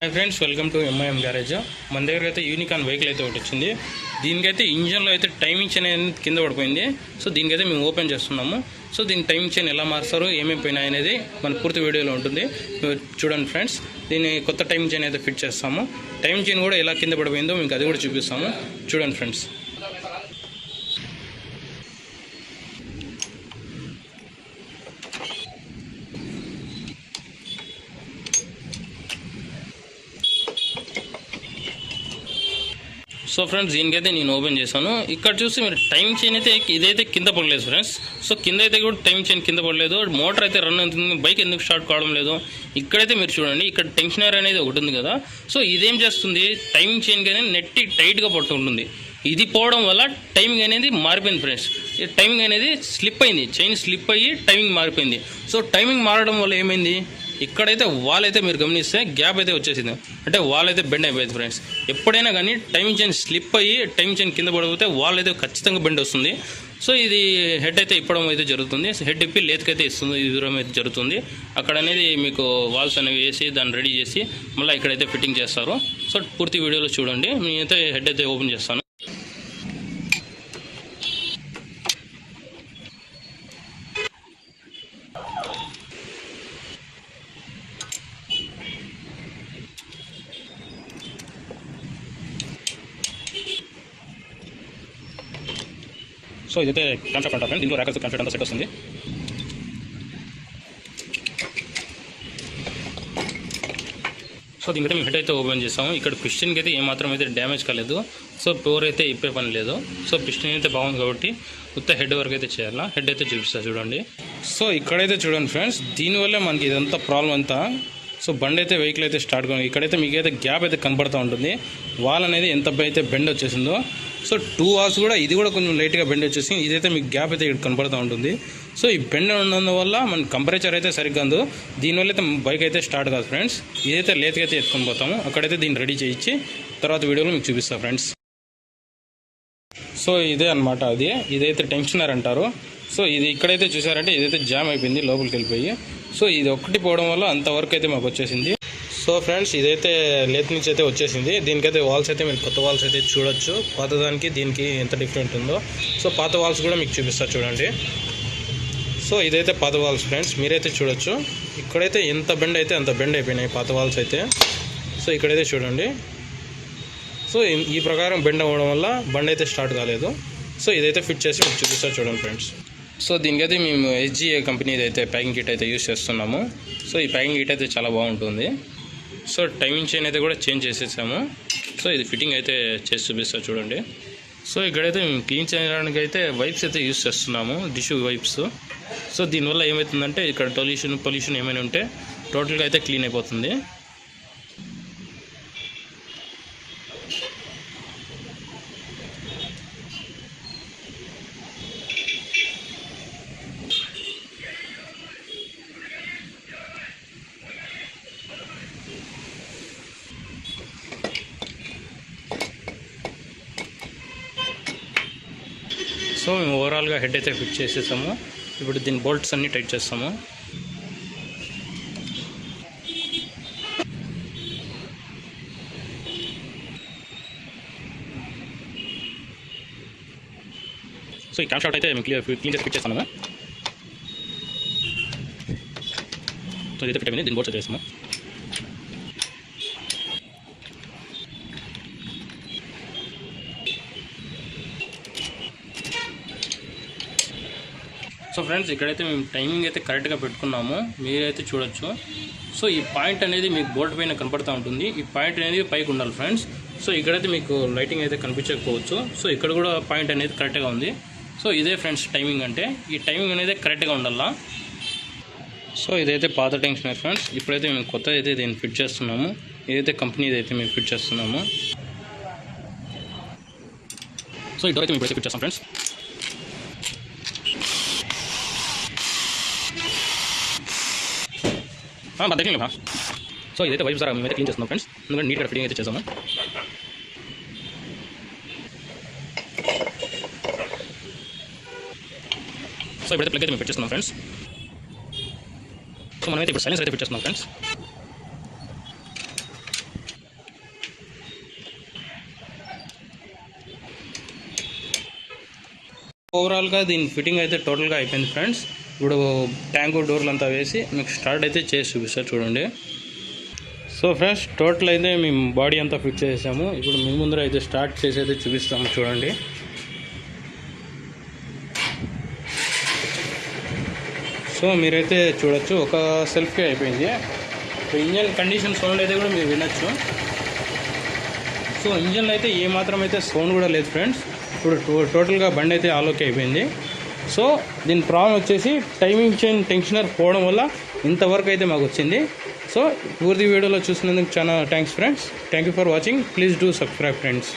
Hi friends, welcome to MIM garage. మన దగ్గర అయితే యూనికాన్ వెహికల్ అయితే ఒకటి వచ్చింది. దీనికైతే ఇంజన్లో అయితే టైమింగ్ చైన్ అనేది కింద పడిపోయింది. సో దీనికైతే మేము ఓపెన్ చేస్తున్నాము. సో దీని టైమింగ్ చైన్ ఎలా మారుస్తారు, ఏమేమి పోయినాయి అనేది మన పూర్తి వీడియోలో ఉంటుంది. చూడండి ఫ్రెండ్స్, దీన్ని కొత్త టైమింగ్ చైన్ అయితే ఫిట్ చేస్తాము. టైమింగ్ చైన్ కూడా ఎలా కింద పడిపోయిందో మీకు అది కూడా చూపిస్తాము. చూడండి ఫ్రెండ్స్. సో ఫ్రెండ్స్, దీనికైతే నేను ఓపెన్ చేశాను. ఇక్కడ చూసి మీరు టైం చైన్ అయితే ఇదైతే కింద పడలేదు ఫ్రెండ్స్. సో కింద అయితే కూడా టైం చైన్ కింద పడలేదు. మోటార్ అయితే రన్ అవుతుంది, బైక్ ఎందుకు స్టార్ట్ కావడం లేదు. ఇక్కడైతే మీరు చూడండి, ఇక్కడ టెన్షనర్ అనేది ఒకటి ఉంది కదా. సో ఇదేం చేస్తుంది, టైమింగ్ చైన్ కానీ నెట్టి టైట్గా పట్టుకుంటుంది. ఇది పోవడం వల్ల టైమింగ్ అనేది మారిపోయింది ఫ్రెండ్స్. టైమింగ్ అనేది స్లిప్ అయింది, చైన్ స్లిప్ అయ్యి టైమింగ్ మారిపోయింది. సో టైమింగ్ మారడం వల్ల ఏమైంది, ఇక్కడైతే వాల్ అయితే మీరు గమనిస్తే గ్యాప్ అయితే వచ్చేసింది, అంటే వాల్ అయితే బెండ్ అయిపోయింది ఫ్రెండ్స్. ఎప్పుడైనా కానీ టైమింగ్ చైన్ స్లిప్ అయ్యి టైమింగ్ చైన్ కింద పడిపోతే వాల్ అయితే ఖచ్చితంగా బెండ్ వస్తుంది. సో ఇది హెడ్ అయితే ఇప్పడం అయితే జరుగుతుంది. హెడ్ ఇప్పి లేతకైతే ఇస్తుంది, ఈ దూరం అయితే జరుగుతుంది. అక్కడ అనేది మీకు వాల్స్ అనేవి వేసి దాన్ని రెడీ చేసి మళ్ళీ ఇక్కడైతే ఫిట్టింగ్ చేస్తారు. సో పూర్తి వీడియోలో చూడండి. నేనైతే హెడ్ అయితే ఓపెన్ చేస్తాను. సో ఇదైతే కాన్సెప్ట్ అంటారు ఫ్రెండ్స్. దీంట్లో ర్యాకర్స్ కాన్సెప్ట్ అంతా సెట్ వస్తుంది. సో దీనికైతే మేము హెడ్ అయితే ఓపెన్ చేస్తాము. ఇక్కడ పిస్టన్కి అయితే ఏమాత్రం అయితే డ్యామేజ్ కాలేదు. సో డోర్ అయితే ఇప్పే పని లేదు. సో పిస్టన్ అయితే బాగుంది కాబట్టి ఉత్త హెడ్ వరకు అయితే చేయాలా. హెడ్ అయితే చూపిస్తా చూడండి. సో ఇక్కడైతే చూడండి ఫ్రెండ్స్, దీనివల్ల మనకి ఇదంతా ప్రాబ్లం అంతా. సో బండి అయితే వెహికల్ అయితే స్టార్ట్ కావాలి. ఇక్కడైతే మీకైతే గ్యాప్ అయితే కనపడుతూ ఉంటుంది. వాల్ అనేది ఎంత అయితే బెండ్ వచ్చేసిందో. సో 2 hours కూడా ఇది కూడా కొంచెం లైట్గా బెండ్ వచ్చేసి ఇదైతే మీకు గ్యాప్ అయితే ఇక్కడ కనపడుతూ ఉంటుంది. సో ఈ బెండ్ ఉండడం వల్ల మన కంపరేచర్ అయితే సరిగ్గా అందు. దీనివల్ల అయితే బైక్ అయితే స్టార్ట్ కాదు ఫ్రెండ్స్. ఇదైతే లేతకైతే ఎత్తుకొని పోతాము. అక్కడైతే దీన్ని రెడీ చేయించి తర్వాత వీడియోలో మీకు చూపిస్తాను ఫ్రెండ్స్. సో ఇదే అనమాట, అది ఇదైతే టెన్షనర్ అంటారు. సో ఇది ఇక్కడైతే చూసారంటే ఇదైతే జామ్ అయిపోయింది, లోపలికి వెళ్ళిపోయి. సో ఇది ఒక్కటి పోవడం వల్ల అంతవరకు అయితే మాకు వచ్చేసింది. సో ఫ్రెండ్స్, ఇదైతే లేత్ నుంచి అయితే వచ్చేసింది. దీనికైతే వాల్స్ అయితే మీరు కొత్త వాల్స్ అయితే చూడొచ్చు. పాతదానికి దీనికి ఎంత డిఫరెంట్ ఉందో. సో పాత వాల్స్ కూడా మీకు చూపిస్తారు చూడండి. సో ఇదైతే పాత వాల్స్ ఫ్రెండ్స్, మీరైతే చూడొచ్చు. ఇక్కడైతే ఎంత బెండ్ అయితే అంత బెండ్ అయిపోయినాయి పాత వాల్స్ అయితే. సో ఇక్కడైతే చూడండి. సో ఈ ప్రకారం బెండ్ అవ్వడం వల్ల బండి అయితే స్టార్ట్ కాలేదు. సో ఇదైతే ఫిట్ చేసి మీకు చూపిస్తారు చూడండి ఫ్రెండ్స్. సో దీనికైతే మేము SGA కంపెనీది అయితే ప్యాకింగ్ కిట్ అయితే యూస్ చేస్తున్నాము. సో ఈ ప్యాకింగ్ కిట్ అయితే చాలా బాగుంటుంది. సో టైమింగ్ చైన్ అయితే కూడా చేంజ్ చేసేసాము. సో ఇది ఫిట్టింగ్ అయితే చేసి చూపిస్తా చూడండి. సో ఇక్కడైతే మేము క్లీన్ చేయడానికి అయితే వైప్స్ అయితే యూస్ చేస్తున్నాము, డిష్యూ వైప్స్. సో దీనివల్ల ఏమవుతుందంటే ఇక్కడ పొల్యూషన్ ఏమైనా ఉంటే టోటల్గా అయితే క్లీన్ అయిపోతుంది. సో మేము ఓవరాల్గా హెడ్ అయితే ఫిట్ చేసేసాము. ఇప్పుడు దీని బోల్ట్స్ అన్నీ టైట్ చేస్తాము. సో ఈ క్యామ్ షాట్ అయితే మేము క్లీన్ చేసి ఫిట్ చేస్తాము. సో ఇదైతే ఫిట్ అయింది. దీని బోల్ట్స్ చేస్తాము. సో ఫ్రెండ్స్, ఇక్కడైతే మేము టైమింగ్ అయితే కరెక్ట్గా పెట్టుకున్నాము, మీరైతే చూడొచ్చు. సో ఈ పాయింట్ అనేది మీకు బోల్ట్ పైన కనపడుతూ ఉంటుంది. ఈ పాయింట్ అనేది పైకి ఉండాలి ఫ్రెండ్స్. సో ఇక్కడైతే మీకు లైటింగ్ అయితే కనిపించకపోవచ్చు. సో ఇక్కడ కూడా పాయింట్ అనేది కరెక్ట్గా ఉంది. సో ఇదే ఫ్రెండ్స్ టైమింగ్ అంటే. ఈ టైమింగ్ అనేది కరెక్ట్గా ఉండాలా. సో ఇదైతే పాత టెన్షనర్ ఫ్రెండ్స్. ఇప్పుడైతే మేము కొత్త అయితే దీన్ని ఫిట్ చేస్తున్నాము. ఇదైతే కంపెనీది అయితే మేము ఫిట్ చేస్తున్నాము. సో ఈ డోర్ అయితే మేము ఇప్పుడైతే ఫిట్ చేస్తాం ఫ్రెండ్స్. దగ్గర సో ఇదైతే వైపు సార్ మేమైతే క్లీన్ చేస్తున్నాం ఫ్రెండ్స్. ఎందుకంటే నీట్గా ఫిట్టింగ్ అయితే చేసాము. సో ఇప్పుడైతే ప్లగ్ అయితే మేము ఫిట్ చేస్తున్నాం ఫ్రెండ్స్. సో మనమైతే ఇప్పుడు సైలెన్సర్ అయితే ఫిట్ చేస్తున్నాం ఫ్రెండ్స్. ఓవరాల్గా దీని ఫిట్టింగ్ అయితే టోటల్గా అయిపోయింది ఫ్రెండ్స్. ఇప్పుడు ట్యాంకు డోర్లు అంతా వేసి మీకు స్టార్ట్ అయితే చేసి చూపిస్తారు చూడండి. సో ఫ్రెండ్స్ టోటల్ అయితే మేము బాడీ అంతా ఫిట్ చేసాము. ఇప్పుడు మీ ముందర అయితే స్టార్ట్ చేసి అయితే చూపిస్తాము చూడండి. సో మీరైతే చూడొచ్చు ఒక సెల్ఫ్కే అయిపోయింది. ఇంజన్ కండిషన్ సౌండ్ అయితే కూడా మీరు వినొచ్చు. సో ఇంజన్లో అయితే ఏమాత్రం అయితే సౌండ్ కూడా లేదు ఫ్రెండ్స్. ఇప్పుడు టోటల్గా బండి అయితే ఆలోకి అయిపోయింది. సో దీని ప్రాబ్లం వచ్చేసి టైమింగ్ చైన్ టెన్షనర్ పోవడం వల్ల ఇంతవరకు అయితే మాకు వచ్చింది. సో పూర్తి వీడియోలో చూసినందుకు చాలా thanks friends. Thank you for watching. Please do subscribe friends.